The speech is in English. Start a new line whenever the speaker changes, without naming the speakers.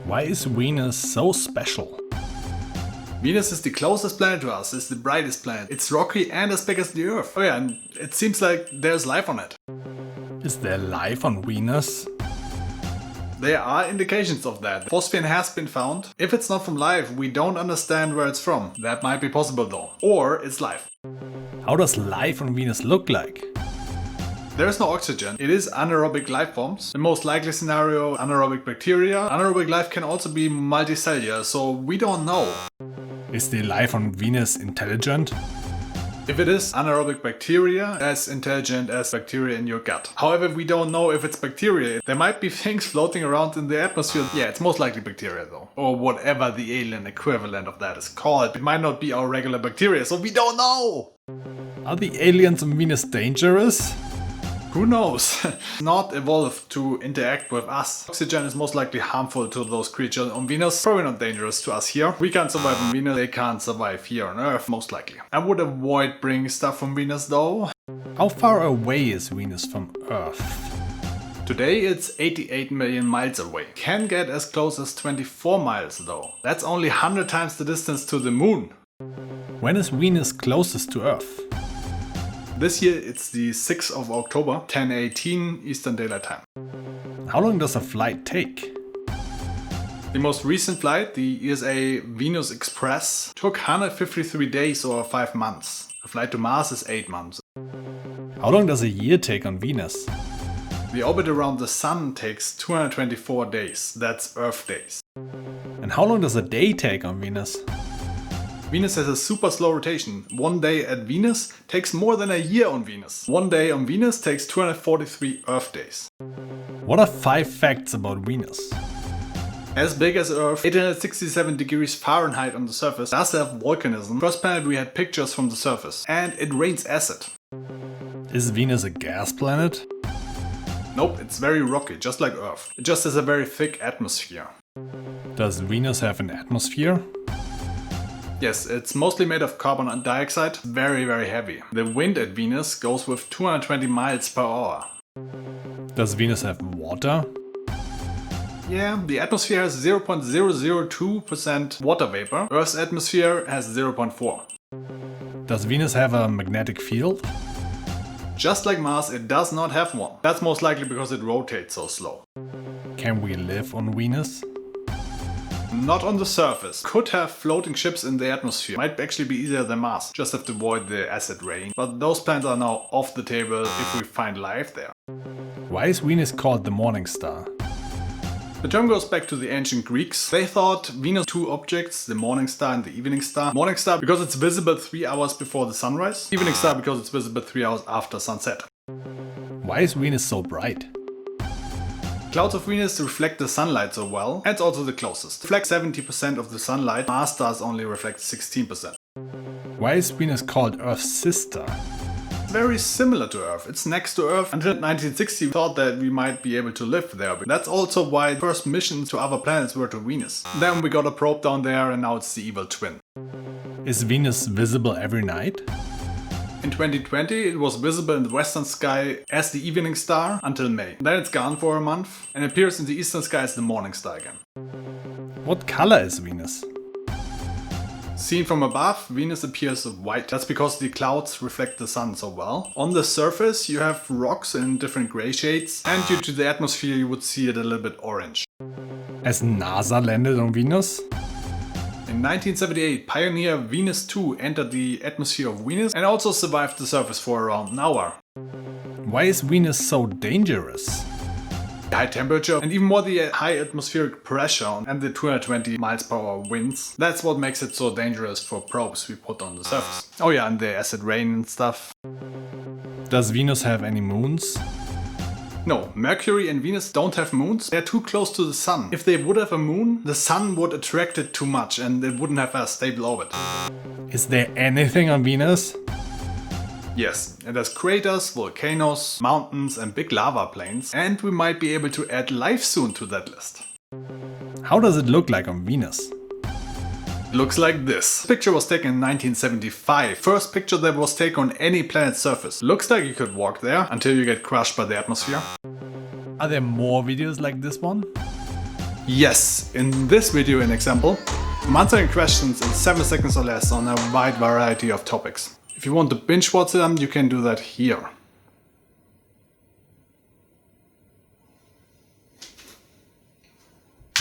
Why is Venus so special?
Venus is the closest planet to us, it's the brightest planet. It's rocky and as big as the Earth. Oh yeah, and it seems like there's life on it.
Is there life on Venus?
There are indications of that. Phosphine has been found. If it's not from life, we don't understand where it's from. That might be possible though. Or it's life.
How does life on Venus look like?
There is no oxygen. It is anaerobic life forms. The most likely scenario, anaerobic bacteria. Anaerobic life can also be multicellular, so we don't know.
Is the life on Venus intelligent?
If it is anaerobic bacteria, as intelligent as bacteria in your gut. However, we don't know if it's bacteria. There might be things floating around in the atmosphere. Yeah, it's most likely bacteria though. Or whatever the alien equivalent of that is called. It might not be our regular bacteria, so we don't know!
Are the aliens on Venus dangerous?
Who knows? Not evolved to interact with us. Oxygen is most likely harmful to those creatures on Venus. Probably not dangerous to us here. We can't survive on Venus, they can't survive here on Earth, most likely. I would avoid bringing stuff from Venus though.
How far away is Venus from Earth?
Today it's 88 million miles away. Can get as close as 24 miles though. That's only 100 times the distance to the moon.
When is Venus closest to Earth?
This year it's the 6th of October, 10:18 Eastern Daylight Time.
How long does a flight take?
The most recent flight, the ESA Venus Express, took 153 days or 5 months. A flight to Mars is 8 months.
How long does a year take on Venus?
The orbit around the Sun takes 224 days. That's Earth days.
And how long does a day take on Venus?
Venus has a super slow rotation. 1 day at Venus takes more than a year on Venus. 1 day on Venus takes 243 Earth days.
What are 5 facts about Venus?
As big as Earth, 867 degrees Fahrenheit on the surface, does have volcanism. First planet we had pictures from the surface. And it rains acid.
Is Venus a gas planet?
Nope, it's very rocky, just like Earth. It just has a very thick atmosphere.
Does Venus have an atmosphere?
Yes, it's mostly made of carbon dioxide, very heavy. The wind at Venus goes with 220 miles per hour.
Does Venus have water?
Yeah, the atmosphere has 0.002% water vapor. Earth's atmosphere has 0.4.
Does Venus have a magnetic field?
Just like Mars, it does not have one. That's most likely because it rotates so slow.
Can we live on Venus?
Not on the surface. Could have floating ships in the atmosphere. Might actually be easier than Mars. Just have to avoid the acid rain. But those plans are now off the table if we find life there.
Why is Venus called the morning star?
The term goes back to the ancient Greeks. They thought Venus 2 objects, the morning star and the evening star. Morning star because it's visible 3 hours before the sunrise. Evening star because it's visible 3 hours after sunset.
Why is Venus so bright?
Clouds of Venus reflect the sunlight so well, and it's also the closest. Reflect 70% of the sunlight, Mars stars only reflect 16%.
Why is Venus called Earth's sister?
Very similar to Earth. It's next to Earth. Until 1960 we thought that we might be able to live there. But that's also why the first missions to other planets were to Venus. Then we got a probe down there and now it's the evil twin.
Is Venus visible every night?
In 2020 it was visible in the western sky as the evening star until May. Then it's gone for a month and appears in the eastern sky as the morning star again.
What color is Venus?
Seen from above, Venus appears white. That's because the clouds reflect the sun so well. On the surface you have rocks in different gray shades and due to the atmosphere you would see it a little bit orange.
Has NASA landed on Venus?
In 1978, Pioneer Venus 2 entered the atmosphere of Venus and also survived the surface for around an hour.
Why is Venus so dangerous?
The high temperature and even more the high atmospheric pressure and the 220 miles per hour winds. That's what makes it so dangerous for probes we put on the surface. Oh yeah, and the acid rain and stuff.
Does Venus have any moons?
No, Mercury and Venus don't have moons. They're too close to the Sun. If they would have a moon, the Sun would attract it too much and it wouldn't have a stable orbit.
Is there anything on Venus?
Yes, it has craters, volcanoes, mountains and big lava plains. And we might be able to add life soon to that list.
How does it look like on Venus?
Looks like this. This picture was taken in 1975. First picture that was taken on any planet's surface. Looks like you could walk there until you get crushed by the atmosphere.
Are there more videos like this one?
Yes, in this video and example, I'm answering questions in 7 seconds or less on a wide variety of topics. If you want to binge watch them, you can do that here.